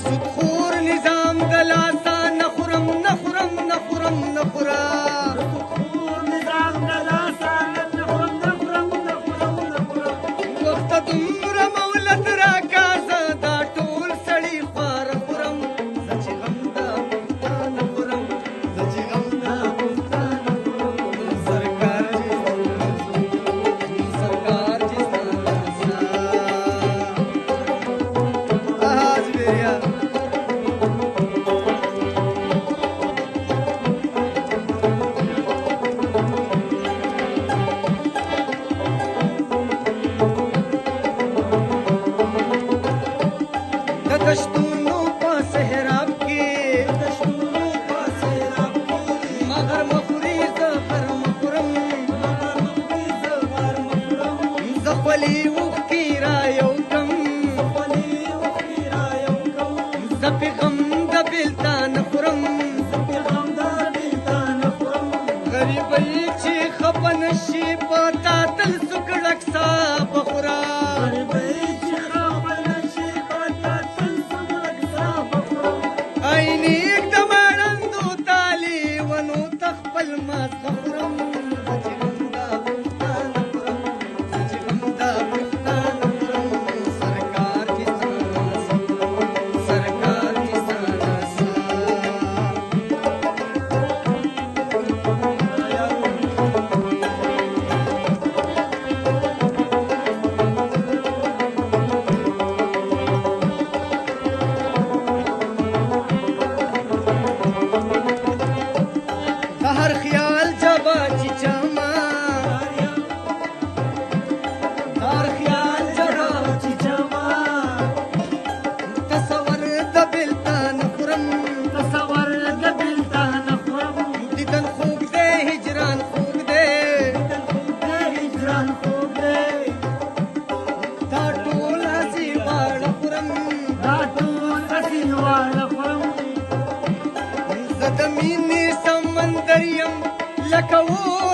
سودخور نظام د لاسه نه خورم نه خورم نه خورم نه خورم وخته دومره مولت راکازه دا ټول سړي خوار خورم زه چې غم د پښتانه خورم زه چې غم د پښتانه خورم سرکار چې آج بیا د دشتونو په صحراب کې مغر مخوري زه غر مخورم زه خولې اوښکې را یو کم زه پې غم د بېلتان خورم غریبۍ چې خفه نشي په تا تل سوکړک سا بخورا عینیک د مړندو تالي ونو تخپل مازغه خورم زه چې غم د پښتانه خورم زه چې غم د پښتانه خورم سرکار چې سرکار چې د هر خیال جبا چې چما د هر خیال جبا چې چما تصور د بېلتان خورم دیدن خوږ دی هجران خوږ دی دا ټول هسې واړه خورم زه د مینې سمندر یم لکه اور